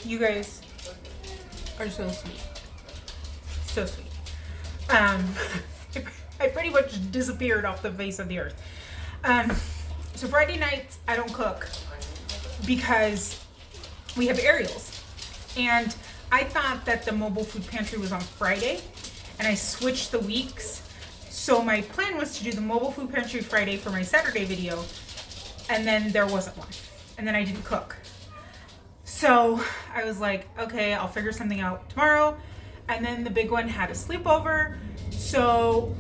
You guys are so sweet. So sweet. I pretty much disappeared off the face of the earth. So Friday nights I don't cook because we have aerials. And I thought that the mobile food pantry was on Friday, and I switched the weeks. So my plan was to do the mobile food pantry Friday for my Saturday video, and then there wasn't one. And then I didn't cook. So I was like, okay, I'll figure something out tomorrow. And then the big one had a sleepover. So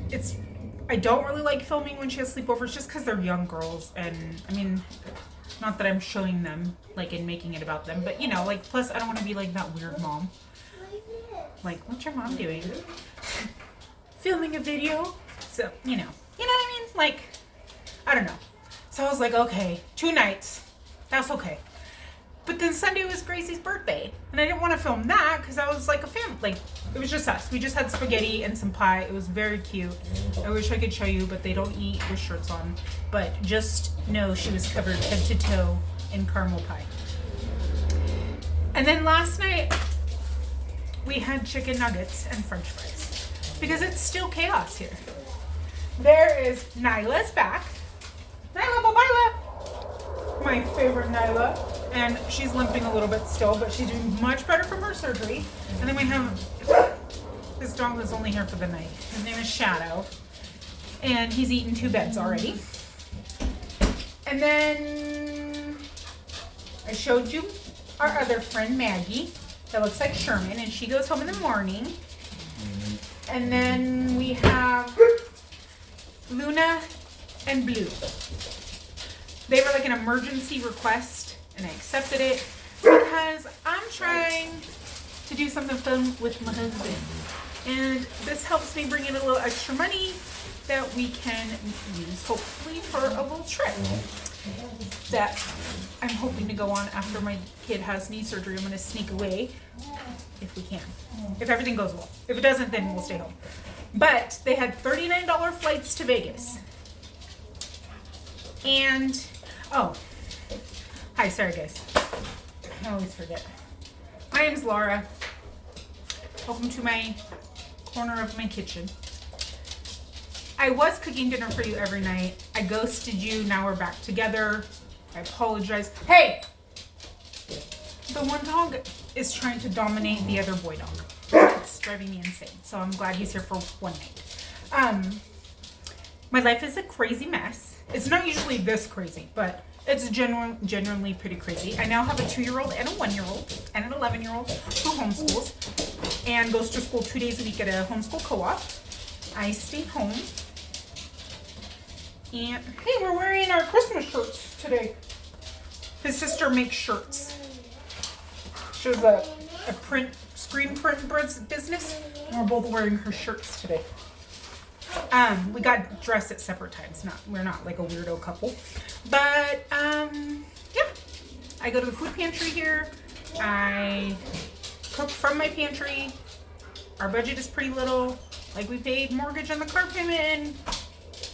I don't really like filming when she has sleepovers just because they're young girls. And I mean, not that I'm showing them like and making it about them, but you know, like, plus I don't want to be like that weird mom. Like, what's your mom doing? Filming a video. So, you know what I mean? Like, I don't know. So I was like, okay, 2 nights. That's okay. But then Sunday was Gracie's birthday, and I didn't want to film that because I was like a family. Like, it was just us. We just had spaghetti and some pie. It was very cute. I wish I could show you, but they don't eat with shirts on. But just know she was covered head to toe in caramel pie. And then last night, we had chicken nuggets and french fries because it's still chaos here. There is Nyla's back. Nyla, Bobyla! My favorite Nyla. And she's limping a little bit still, but she's doing much better from her surgery. And then we have this dog that's only here for the night. His name is Shadow. And he's eaten 2 beds already. And then I showed you our other friend, Maggie, that looks like Sherman, and she goes home in the morning. And then we have Luna and Blue. They were like an emergency request, and I accepted it because I'm trying to do something fun with my husband. And this helps me bring in a little extra money that we can use, hopefully, for a little trip that I'm hoping to go on after my kid has knee surgery. I'm going to sneak away if we can, if everything goes well. If it doesn't, then we'll stay home. But they had $39 flights to Vegas. And, oh, hi, sorry guys. I always forget. My name's Laura. Welcome to my corner of my kitchen. I was cooking dinner for you every night. I ghosted you. Now we're back together. I apologize. Hey! The one dog is trying to dominate the other boy dog. It's driving me insane. So I'm glad he's here for one night. My life is a crazy mess. It's not usually this crazy, but it's genuinely pretty crazy. I now have a 2-year-old and a 1-year-old and an 11-year-old who homeschools and goes to school 2 days a week at a homeschool co-op. I stay home. And hey, we're wearing our Christmas shirts today. His sister makes shirts. She has a screen print business, and we're both wearing her shirts today. We got dressed at separate times. We're not like a weirdo couple, but yeah. I go to the food pantry here. I cook from my pantry. Our budget is pretty little. Like, we paid mortgage on the car payment, and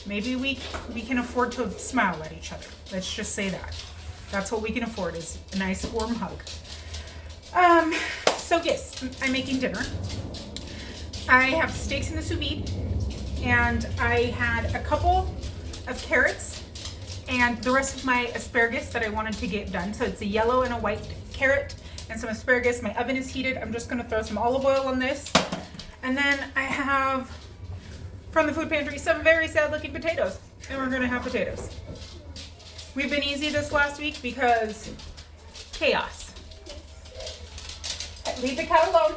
maybe we can afford to smile at each other. Let's just say that. That's what we can afford, is a nice warm hug. So yes, I'm making dinner. I have steaks in the sous vide, and I had a couple of carrots and the rest of my asparagus that I wanted to get done. So it's a yellow and a white carrot and some asparagus. My oven is heated. I'm just gonna throw some olive oil on this. And then I have, from the food pantry, some very sad looking potatoes. And we're gonna have potatoes. We've been easy this last week because chaos. Leave the cat alone.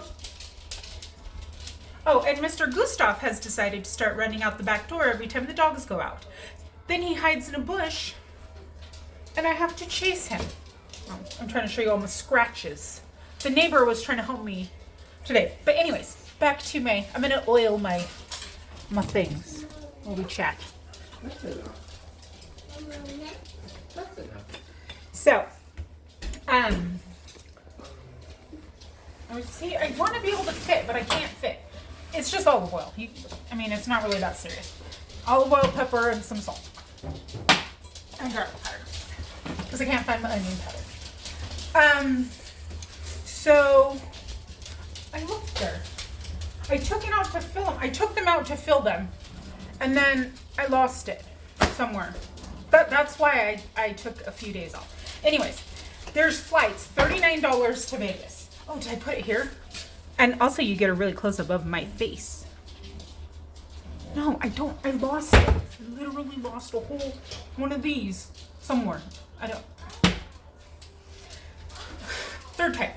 Oh, and Mr. Gustav has decided to start running out the back door every time the dogs go out. Then he hides in a bush, and I have to chase him. Oh, I'm trying to show you all my scratches. The neighbor was trying to help me today. But anyways, back to I'm gonna oil my things while we chat. So, see, I want to be able to fit, but I can't fit. It's just olive oil. I mean, it's not really that serious. Olive oil, pepper, and some salt. And garlic powder. Because I can't find my onion powder. So I looked there. I took it out to fill them. I took them out to fill them, and then I lost it somewhere. That's why I took a few days off. Anyways, there's flights, $39 to Vegas. Oh, did I put it here? And also you get a really close up of my face. No, I don't. I lost it. I literally lost a whole one of these somewhere. I don't. Third time.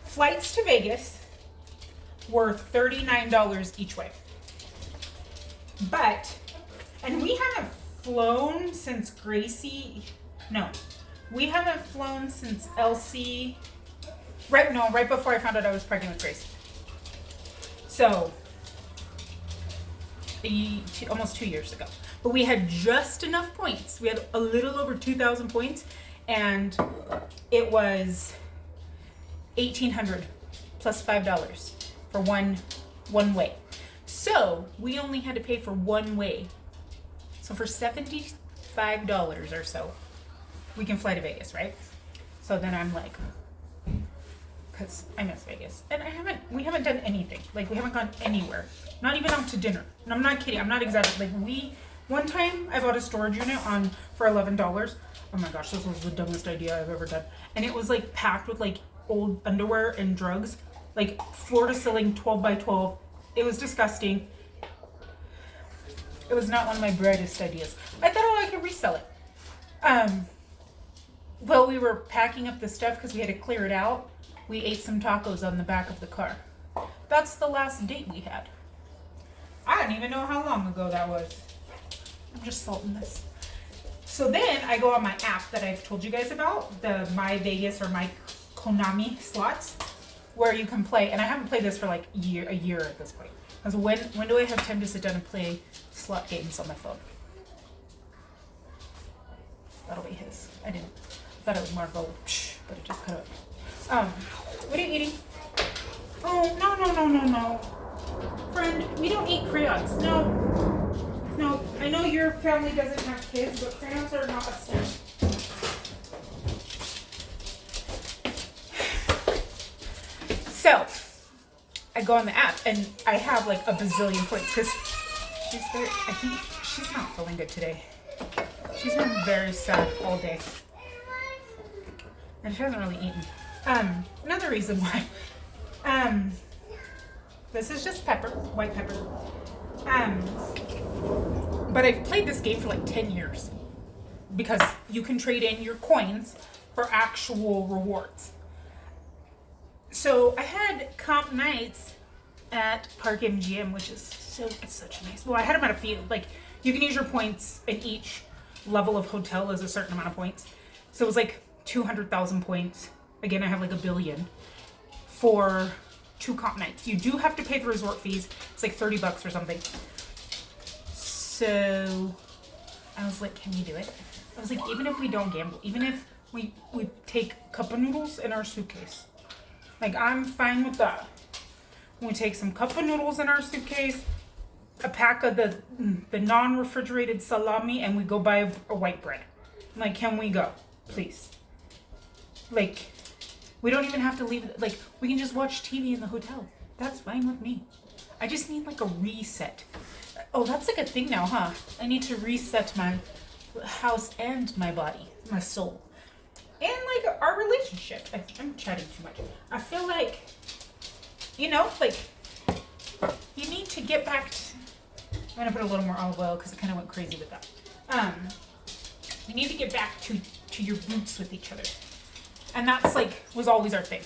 Flights to Vegas were $39 each way. But, and we haven't flown since Gracie, no, we haven't flown since Elsie, right before I found out I was pregnant with Gracie. So, almost 2 years ago. But we had just enough points. We had a little over 2,000 points, and it was $1,800 plus $5 for one way. So we only had to pay for one way. So for $75 or so, we can fly to Vegas, right? So then I'm like, because I miss Vegas, and we haven't done anything. Like, we haven't gone anywhere, not even out to dinner. And I'm not kidding. I'm not exaggerating. Like, one time I bought a storage unit for $11. Oh my gosh, this was the dumbest idea I've ever done. And it was like packed with like old underwear and drugs, like floor to ceiling, 12 by 12. It was disgusting. It was not one of my brightest ideas. I thought, oh, I could resell it. Well, we were packing up the stuff because we had to clear it out. We ate some tacos on the back of the car. That's the last date we had. I don't even know how long ago that was. I'm just salting this. So then I go on my app that I've told you guys about, the My Vegas or My Konami slots, where you can play. And I haven't played this for like a year at this point. Because when do I have time to sit down and play slot games on my phone? That'll be his. I thought it was more gold, but it just cut out. What are you eating? Oh, no. Friend, we don't eat crayons. No. I know your family doesn't have kids, but crayons are not a snack. So, I go on the app and I have like a bazillion points because I think she's not feeling good today. She's been very sad all day. And she hasn't really eaten. Another reason why. This is just pepper, white pepper. But I've played this game for like 10 years because you can trade in your coins for actual rewards. So I had comp nights at Park MGM, which is it's such a nice. Well, I had them at a few. Like, you can use your points in each level of hotel is a certain amount of points. So it was like 200,000 points. Again, I have like a billion for 2 comp nights. You do have to pay the resort fees. It's like $30 or something. So I was like, can we do it? I was like, even if we don't gamble, even if we take cup of noodles in our suitcase, like, I'm fine with that. We take some cup of noodles in our suitcase, a pack of the non-refrigerated salami, and we go buy a white bread. I'm like, can we go, please? Like, we don't even have to leave. Like, we can just watch TV in the hotel. That's fine with me. I just need like a reset. Oh, that's like a thing now, huh? I need to reset my house and my body, my soul. And like our relationship. I'm chatting too much. I feel like, like you need to get back to, I'm gonna put a little more olive oil because I kind of went crazy with that. You need to get back to your roots with each other. And that's like, was always our thing.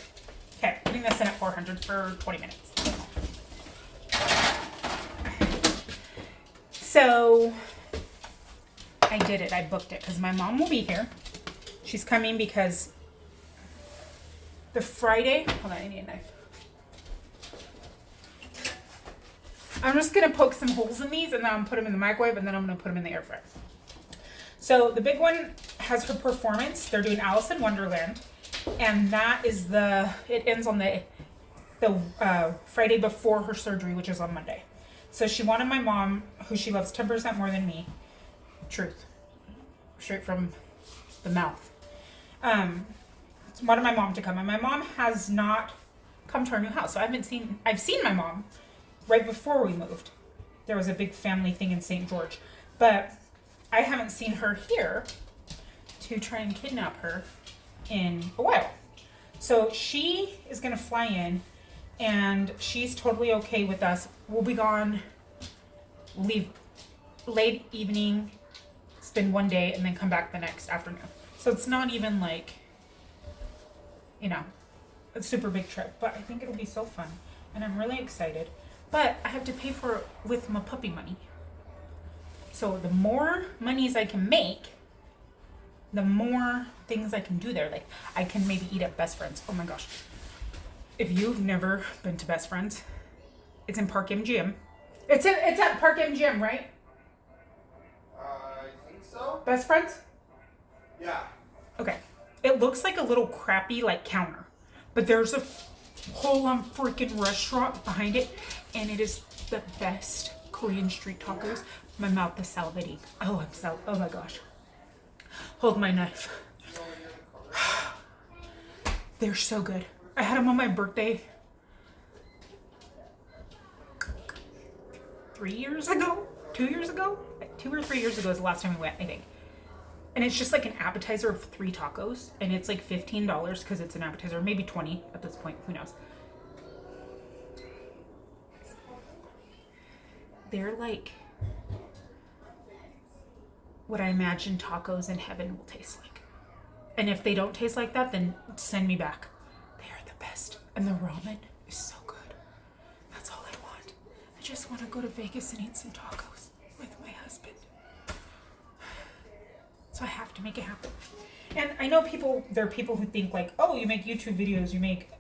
Okay, putting this in at 400 for 20 minutes. So I did it. I booked it because my mom will be here. She's coming because the Friday, hold on, I need a knife. I'm just going to poke some holes in these and then I'm going to put them in the microwave and then I'm going to put them in the air fryer. So the big one has her performance. They're doing Alice in Wonderland. And that is it ends on the Friday before her surgery, which is on Monday. So she wanted my mom, who she loves 10% more than me, truth, straight from the mouth, wanted my mom to come. And my mom has not come to our new house. So I've seen my mom right before we moved. There was a big family thing in St. George, but I haven't seen her here to try and kidnap her in a while. So she is gonna fly in, and she's totally okay with us. We'll be gone, leave late evening, spend one day, and then come back the next afternoon. So it's not even like, you know, a super big trip, but I think it'll be so fun, and I'm really excited. But I have to pay for it with my puppy money. So the more monies I can make, the more things I can do there. Like, I can maybe eat at Best Friends. Oh my gosh. If you've never been to Best Friends, it's in Park MGM. It's at Park MGM, right? I think so. Best Friends? Yeah. Okay. It looks like a little crappy, like, counter. But there's a whole freaking restaurant behind it, and it is the best Korean street tacos. My mouth is salivating. Oh my gosh. Hold my knife. They're so good. I had them on my birthday 3 years ago? 2 years ago? 2 or 3 years ago is the last time we went, I think. And it's just like an appetizer of 3 tacos, and it's like $15 because it's an appetizer, maybe 20 at this point, who knows. They're like what I imagine tacos in heaven will taste like. And if they don't taste like that, then send me back. They are the best. And the ramen is so good. That's all I want. I just want to go to Vegas and eat some tacos with my husband. So I have to make it happen. And I know there are people who think like, oh, you make YouTube videos, you make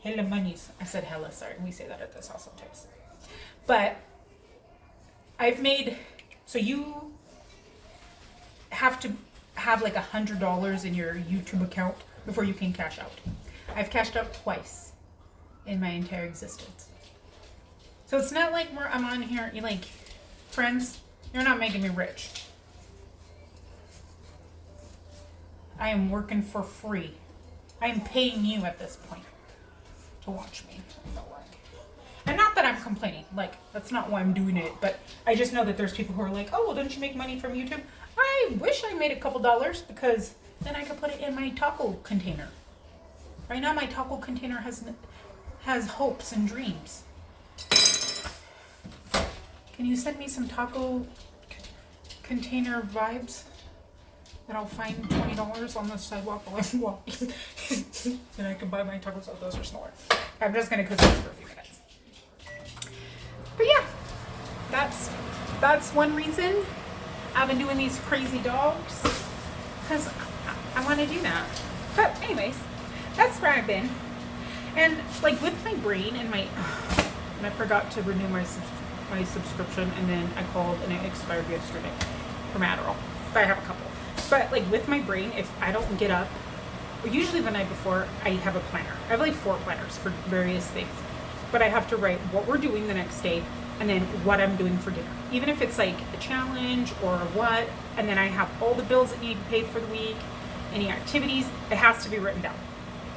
hella monies. I said hella, sorry. We say that at this house sometimes. But I've made, so you have to have like $100 in your YouTube account before you can cash out. I've cashed out twice in my entire existence. So it's not like I'm on here, you're like, friends, you're not making me rich. I am working for free. I am paying you at this point to watch me. I felt like. And not that I'm complaining, like, that's not why I'm doing it, but I just know that there's people who are like, oh, well, don't you make money from YouTube? I wish I made a couple dollars because then I could put it in my taco container. Right now, my taco container has hopes and dreams. Can you send me some taco container vibes? That I'll find $20 on the sidewalk while I'm walking. Then I can buy my tacos. Oh, those are smaller. I'm just gonna cook those for a few minutes. But yeah, that's one reason I've been doing these crazy dogs, because I want to do that. But anyways, that's where I've been. And like with my brain and I forgot to renew my subscription, and then I called and it expired yesterday from Adderall. But I have a couple. But like with my brain, if I don't get up, usually the night before, I have a planner. I have like 4 planners for various things. But I have to write what we're doing the next day and then what I'm doing for dinner. Even if it's like a challenge or what, and then I have all the bills that need to be paid for the week, any activities, it has to be written down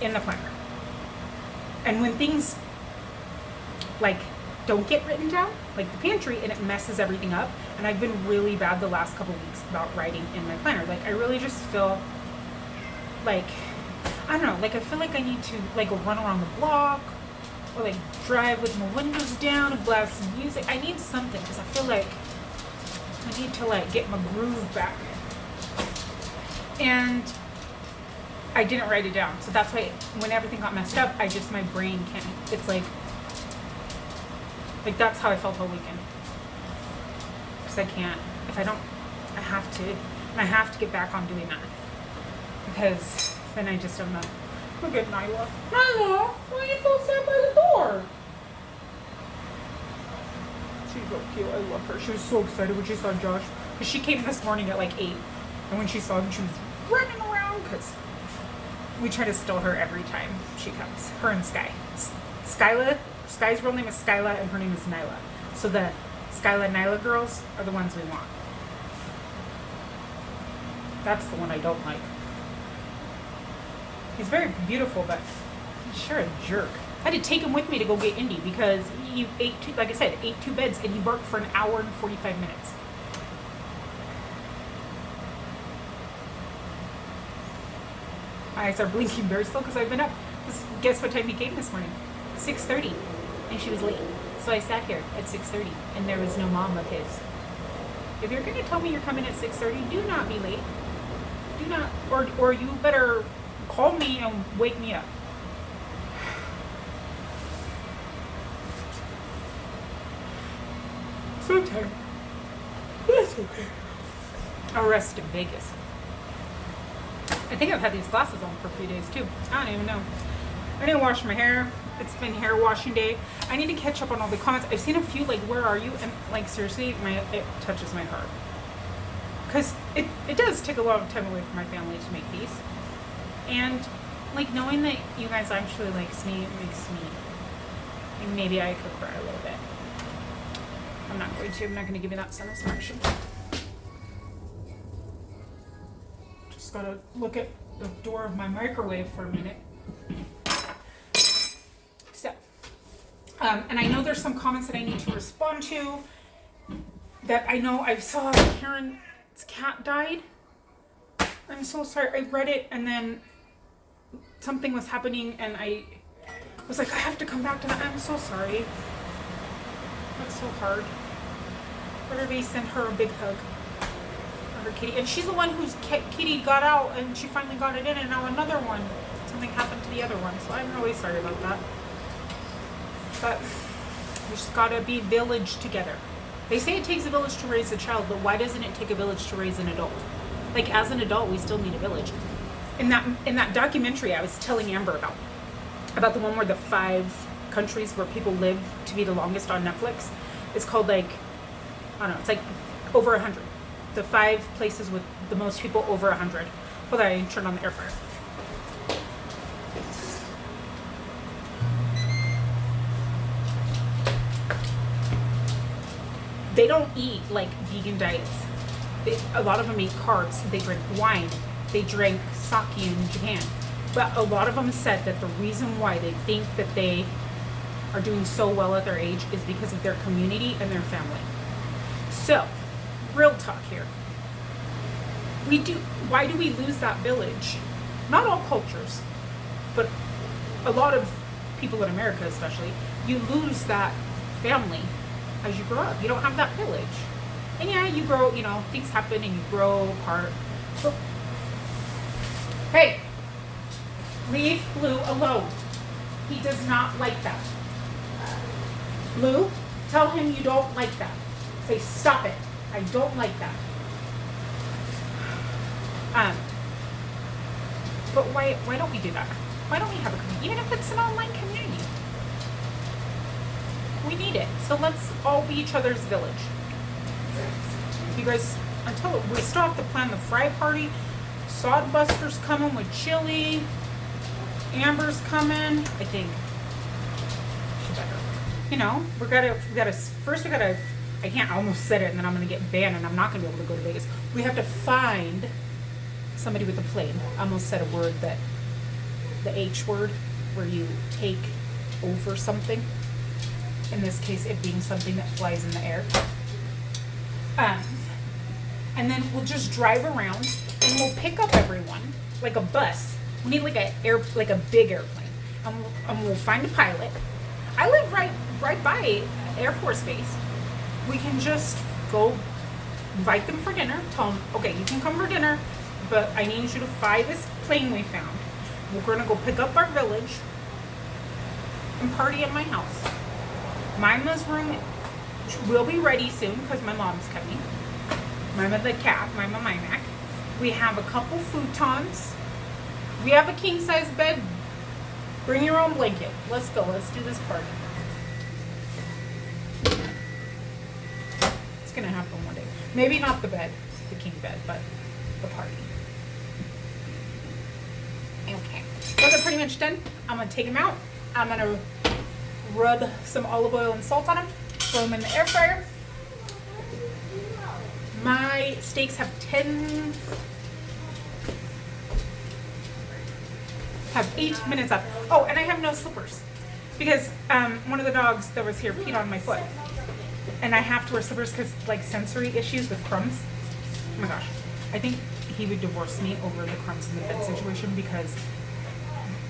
in the planner. And when things like don't get written down, like the pantry, and it messes everything up. And I've been really bad the last couple weeks about writing in my planner. Like I really just feel like, I don't know, like I feel like I need to like run around the block or like drive with my windows down and blast some music. I need something because I feel like I need to like get my groove back. And I didn't write it down. So that's why when everything got messed up, my brain can't, it's like that's how I felt all weekend. Because I can't, if I don't, I have to, and I have to get back on doing that. Because then I just don't know. Look at Nyla. Nyla, why are you so sad by the door? She's so cute, I love her. She was so excited when she saw Josh. Because she came this morning at like 8. And when she saw him, she was running around because we try to steal her every time she comes. Her and Sky. Sky's real name is Skyla and her name is Nyla. So the Skyla Nyla girls are the ones we want. That's the one I don't like. He's very beautiful, but he's sure a jerk. I had to take him with me to go get Indy because he ate like I said, ate 2 beds and he barked for an hour and 45 minutes. Eyes are blinking very slow because I've been up. Guess what time he came this morning? 6:30, and she was late. So I sat here at 6:30, and there was no mom of his. If you're gonna tell me you're coming at 6:30, do not be late. Do not, or you better call me and wake me up. So tired. That's okay. I'll rest in Vegas. I think I've had these glasses on for a few days too. I don't even know. I didn't wash my hair. It's been hair washing day. I need to catch up on all the comments. I've seen a few like, where are you? And like, seriously, it touches my heart. Because it does take a lot of time away from my family to make these. And like, knowing that you guys actually likes me, it makes me, like, maybe I could cry a little bit. I'm not going to. I'm not going to give you that satisfaction. Just gotta look at the door of my microwave for a minute. So, and I know there's some comments that I need to respond to. That I know I saw Karen's cat died. I'm so sorry. I read it and then something was happening and I was like, I have to come back to that. I'm so sorry. That's so hard. But everybody sent her a big hug. For her kitty. And she's the one whose kitty got out and she finally got it in and now another one. Something happened to the other one. So I'm really sorry about that. But we just gotta be village together. They say it takes a village to raise a child, but why doesn't it take a village to raise an adult? Like, as an adult, we still need a village. In that documentary I was telling Amber about the one where the 5 countries where people live to be the longest on Netflix. It's called like, I don't know, it's like over 100. The 5 places with the most people over 100. Hold on, I turned on the air fryer. They don't eat like vegan diets. A lot of them eat carbs. They drink wine. They drink sake in Japan. But a lot of them said that the reason why they think that they are doing so well at their age is because of their community and their family. So, real talk here. Why do we lose that village? Not all cultures, but a lot of people in America especially, you lose that family as you grow up. You don't have that village. And yeah, you grow, things happen and you grow apart. So, hey, leave Blue alone. He does not like that. Blue, tell him you don't like that. Say, stop it. I don't like that. But why don't we do that? Why don't we have a community? Even if it's an online community. We need it. So let's all be each other's village. You guys, until we still have to plan the fry party. Sodbuster's coming with chili. Amber's coming. I think she better. I can't almost said it and then I'm gonna get banned and I'm not gonna be able to go to Vegas. We have to find somebody with a plane. I almost said a word that the H word where you take over something. In this case, it being something that flies in the air. And then we'll just drive around and we'll pick up everyone like a bus. We need like a big airplane, and we'll find a pilot. I live right by Air Force Base. We can just go invite them for dinner. Tell them, okay, you can come for dinner, but I need you to fly this plane we found. We're gonna go pick up our village and party at my house. Mima's room will be ready soon because my mom's coming. Mima the cat, Mima Mimac. We have a couple futons. We have a king-size bed. Bring your own blanket. Let's go. Let's do this party. It's gonna happen one day. Maybe not the bed, the king bed, but the party. Okay. Those are pretty much done. I'm gonna take them out. I'm gonna rub some olive oil and salt on them. Throw them in the air fryer. My steaks have 8 minutes left. Oh, and I have no slippers. Because one of the dogs that was here peed on my foot. And I have to wear slippers because like sensory issues with crumbs. Oh my gosh. I think he would divorce me over the crumbs in the bed situation because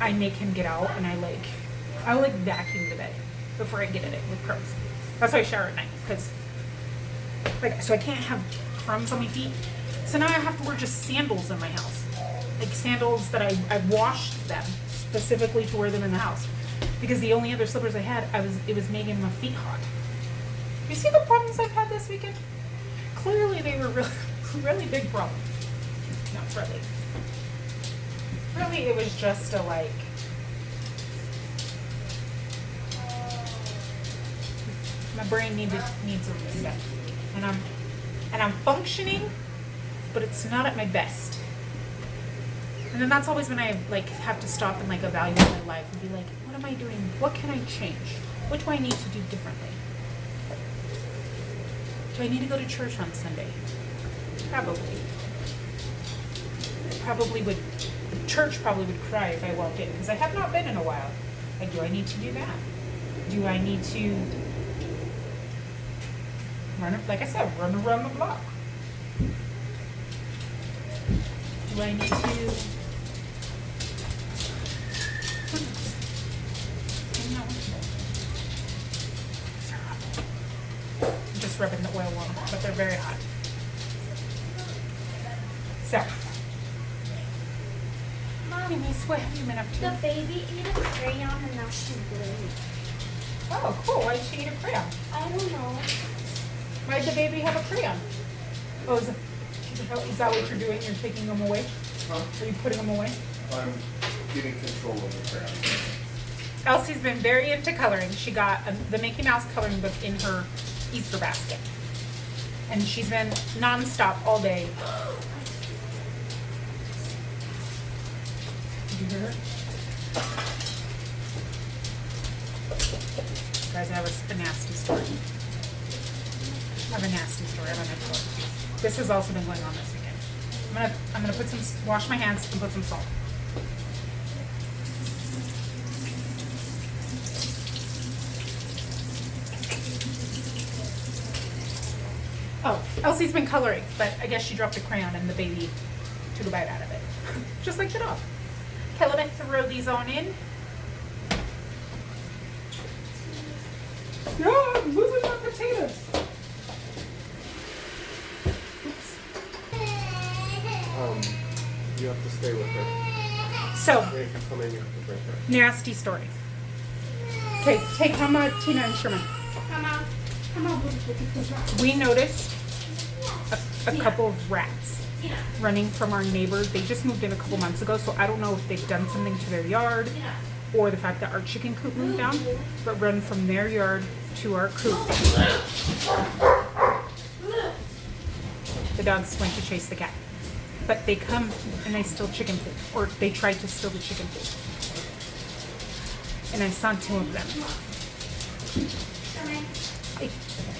I make him get out and I vacuum the bed before I get in it with crumbs. That's why I shower at night, because so I can't have crumbs on my feet. So now I have to wear just sandals in my house. Like sandals that I washed them specifically to wear them in the house. Because the only other slippers I had, it was making my feet hot. You see the problems I've had this weekend? Clearly they were really, really big problems. No, really. Really, it was just a like, my brain needs a reset. And I'm functioning, but it's not at my best. And then that's always when I like have to stop and like evaluate my life and be like, what am I doing? What can I change? What do I need to do differently? Do I need to go to church on Sunday? Probably. Church probably would cry if I walked in, because I have not been in a while. Like, do I need to do that? Do I need to run around the block? Do I need to I'm just rubbing the oil on them, but they're very hot. So, anyways, what have you been up to? The baby ate a crayon and now she's blue. Oh, cool. Why did she eat a crayon? I don't know. Why did the baby have a crayon? Oh, is that what you're doing? You're taking them away? Huh? Are you putting them away? I'm getting control of the crayon. Elsie's been very into coloring. She got the Mickey Mouse coloring book in her Easter basket. And she's been nonstop all day. Did you hear her? Guys, I have a nasty story. I have a nasty story. I don't have to tell it. This has also been going on this weekend. I'm gonna wash my hands and put some salt. Oh, Elsie's been coloring, but I guess she dropped a crayon and the baby took a bite out of it. Just like the dog. Okay, let me throw these on in. Yeah, I'm losing my potatoes. Oops. You have to stay with her. So, If you come in, you have to bring her. nasty story. Okay, take Tina and Sherman. We noticed a couple of rats running from our neighbors. They just moved in a couple months ago, so I don't know if they've done something to their yard or the fact that our chicken coop moved down, but run from their yard to our coop. The dogs went to chase the cat. But they come and they steal chicken food, or they tried to steal the chicken food. And I saw two of them.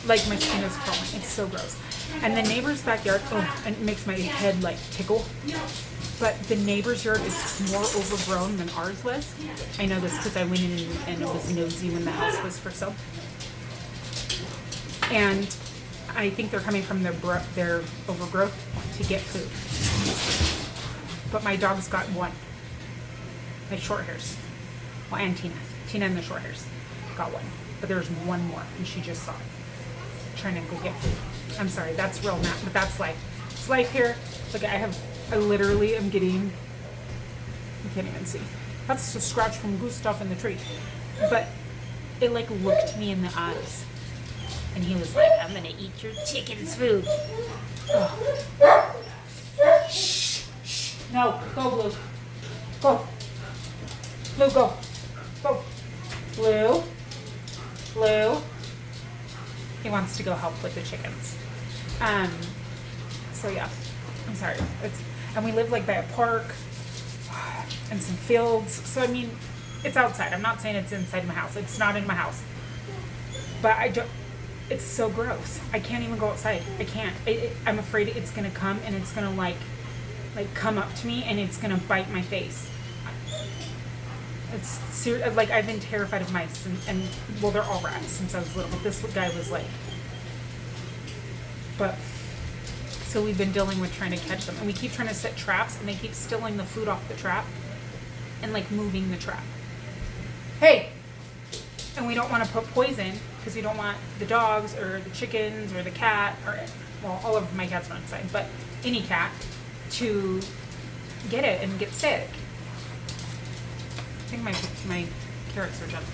Like my skin is crawling. It's so gross. And the neighbor's backyard, and it makes my head like tickle. But the neighbor's yard is more overgrown than ours was. I know this because I went in and it was nosy when the house was for sale. And I think they're coming from their overgrowth to get food. But my dog's got one. Like short hairs. Well, and Tina. Tina and the short hairs got one. But there's one more, and she just saw it. Trying to go get food. I'm sorry, that's real mad, but that's life. It's life here. Look, I literally am getting, you can't even see. That's a scratch from Gustav in the tree. But it like looked me in the eyes. And he was like, I'm gonna eat your chicken's food. Oh. Shh, shh. No, go Blue. Go. Blue, go. Go. Blue. Blue. He wants to go help with the chickens. So yeah, I'm sorry. And we live like by a park and some fields. So I mean, it's outside. I'm not saying it's inside my house. It's not in my house. But it's so gross. I can't even go outside. I can't. I'm afraid it's gonna come and it's gonna like come up to me and it's gonna bite my face. Like I've been terrified of mice, and well, they're all rats since I was little, but this guy was like, but so we've been dealing with trying to catch them, and we keep trying to set traps, and they keep stealing the food off the trap and like moving the trap. Hey, and we don't want to put poison because we don't want the dogs or the chickens or the cat or, well, all of my cats are outside, but any cat to get it and get sick. I think my carrots are done.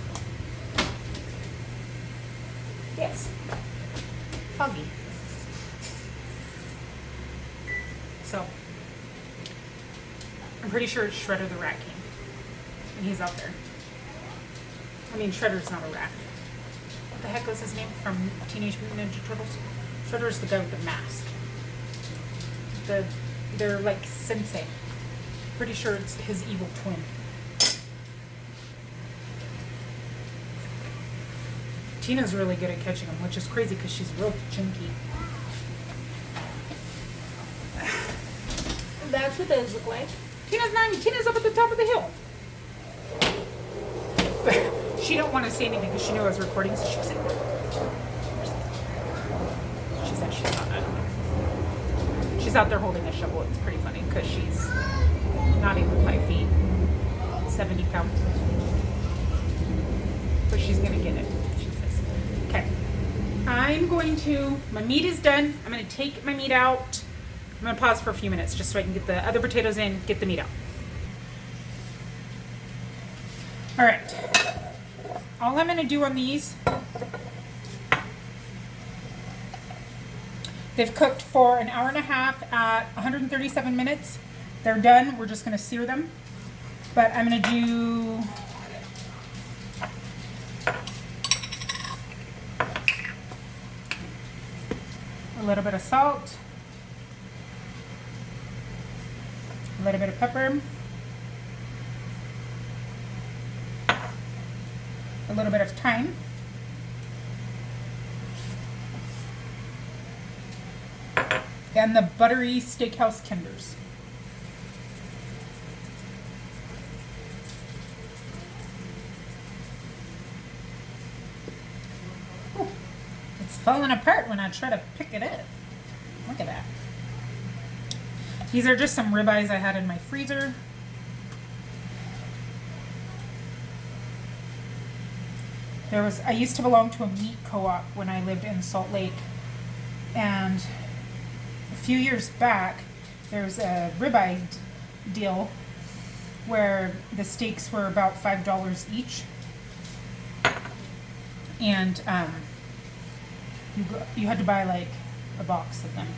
Yes. Foggy. So, I'm pretty sure it's Shredder the Rat King. And he's out there. I mean, Shredder's not a rat. What the heck was his name from Teenage Mutant Ninja Turtles? Shredder's the guy with the mask. They're like sensei. Pretty sure it's his evil twin. Tina's really good at catching them, which is crazy because she's real chunky. That's what those look like. Tina's up at the top of the hill. She don't want to say anything because she knew I was recording, so she was like, she said she's not. She's out there holding a shovel. It's pretty funny because she's not even 5 feet, 70 pounds. But she's gonna get it. She says. Okay. My meat is done. I'm gonna take my meat out. I'm gonna pause for a few minutes just so I can get the other potatoes in, get the meat out. All right. All I'm gonna do on these, they've cooked for an hour and a half at 137 minutes. They're done. We're just gonna sear them. But I'm gonna do a little bit of salt, a little bit of pepper, a little bit of thyme, and the buttery steakhouse tenders. Ooh, it's falling apart when I try to pick it up. Look at that. These are just some ribeyes I had in my freezer. I used to belong to a meat co-op when I lived in Salt Lake, and a few years back there was a ribeye deal where the steaks were about $5 each, and you had to buy like a box of them,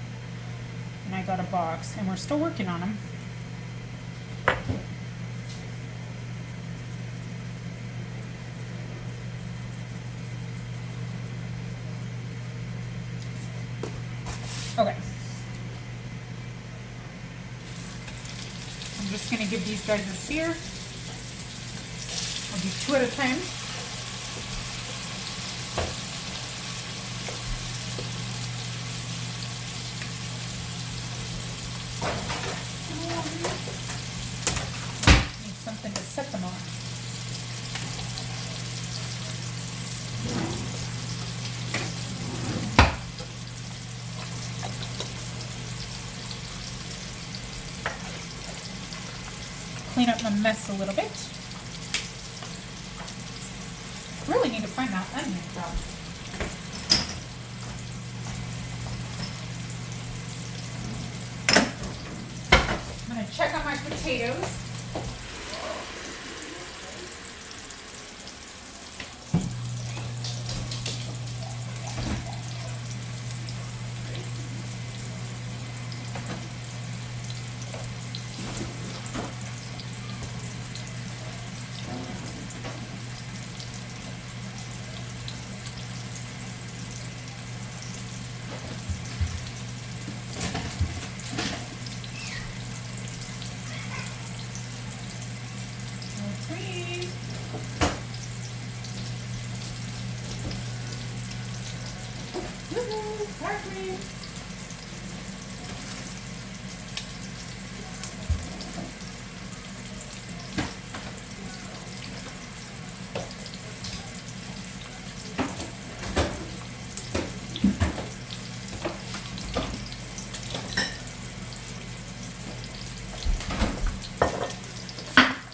and I got a box, and we're still working on them. Okay. I'm just going to give these guys a sear. I'll do 2 at a time. Need something to set them on. Clean up my mess a little bit. Really need to find that onion though. I'm going to check on my potatoes.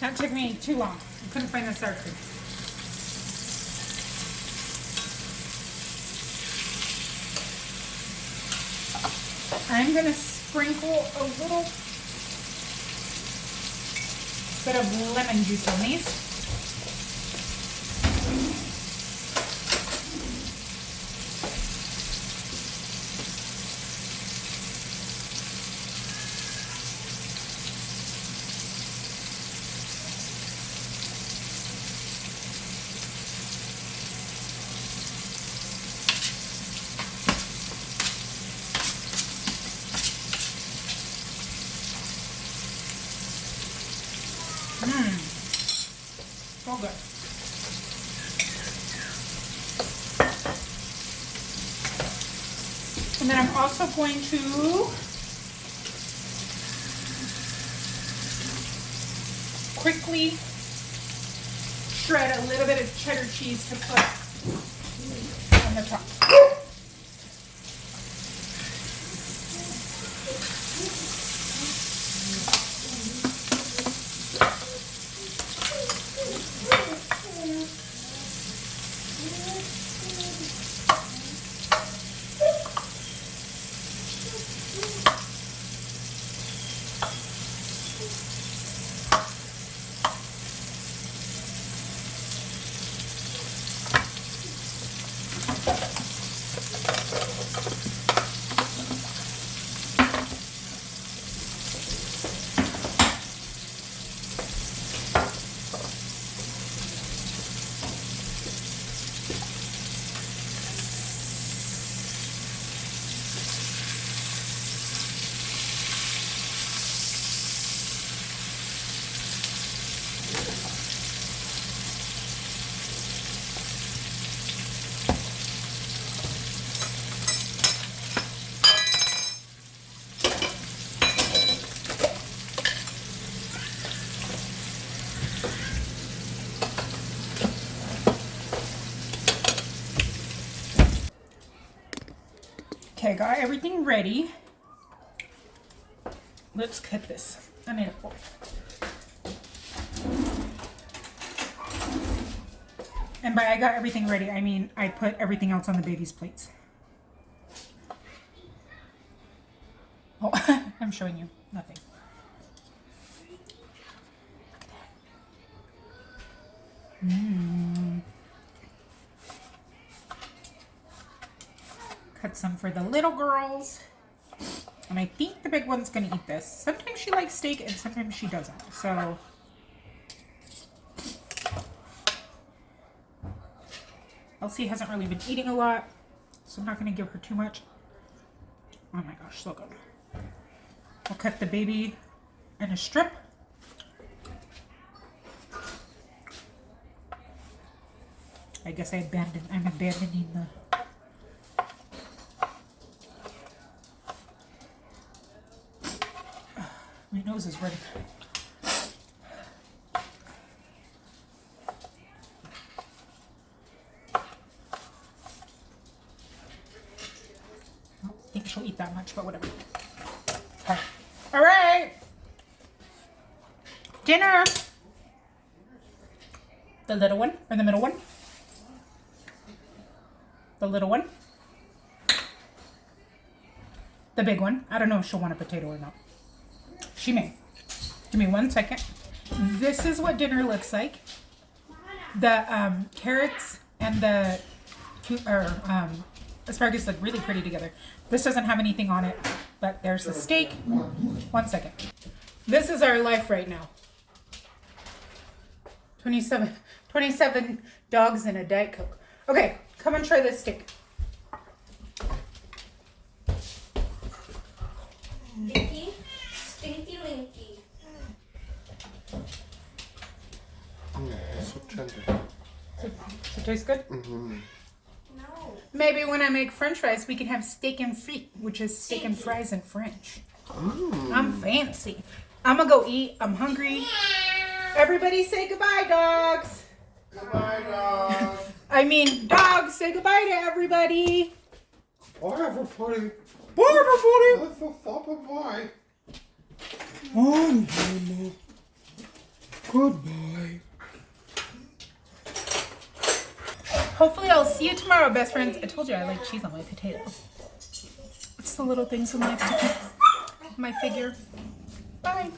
That took me too long. I couldn't find the sour cream. I'm going to sprinkle a little bit of lemon juice on these. So good. And then I'm also going to quickly shred a little bit of cheddar cheese to put on the top. Okay, got everything ready. Let's cut this. I need a fork. And by I got everything ready, I mean I put everything else on the baby's plates. Oh, I'm showing you nothing. Cut some for the little girls. And I think the big one's gonna eat this. Sometimes she likes steak and sometimes she doesn't. So Elsie hasn't really been eating a lot, so I'm not gonna give her too much. Oh my gosh, so good. I'll cut the baby in a strip. I guess I'm abandoning the my nose is running. I don't think she'll eat that much, but whatever. Okay. All right. Dinner. The little one or the middle one? The little one. The big one. I don't know if she'll want a potato or not. She may. Give me 1 second. This is what dinner looks like. The carrots and the asparagus look really pretty together. This doesn't have anything on it, but there's the steak. 1 second. This is our life right now. 27 dogs and a Diet Coke. Okay, come and try this steak. Dinky, stinky linky. So tender. Does it taste good? Mm-hmm. No. Maybe when I make French fries, we can have steak and frites, which is steak and fries in French. I'm fancy. I'm gonna go eat. I'm hungry. Everybody say goodbye, dogs. Goodbye, dog. I mean, dogs, say goodbye to everybody. Bye, everybody. Bye, everybody. That's so bye. Oh, Goodbye. Hopefully I'll see you tomorrow, best friends. I told you I like cheese on my potato. It's the little things in life to keep my figure. Bye.